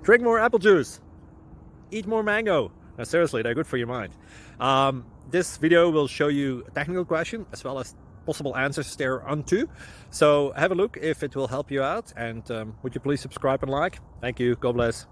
Drink more apple juice. Eat more mango. Now, seriously, they're good for your mind. This video will show you a technical question as well as possible answers thereunto. So have a look if it will help you out, and would you please subscribe and like? Thank you. God bless.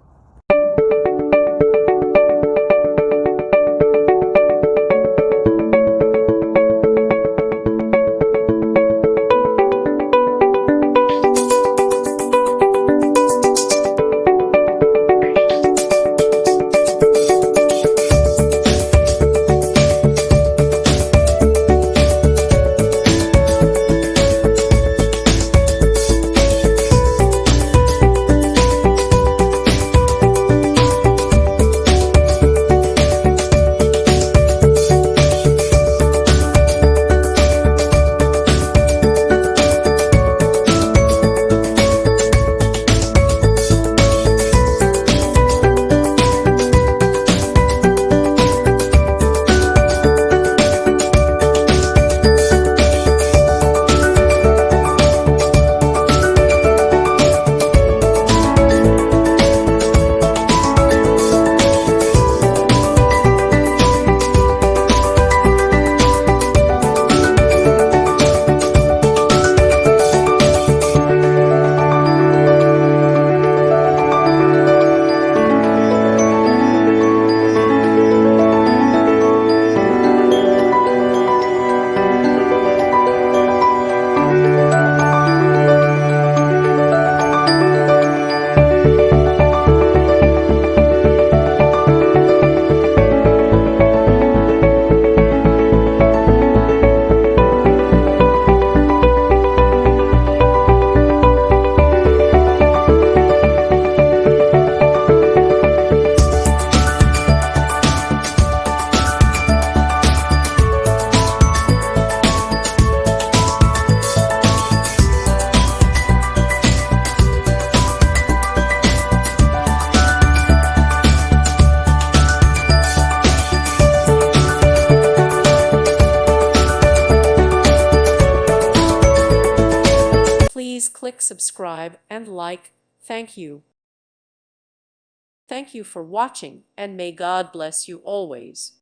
Please click subscribe and like. Thank you. Thank you for watching, and may God bless you always.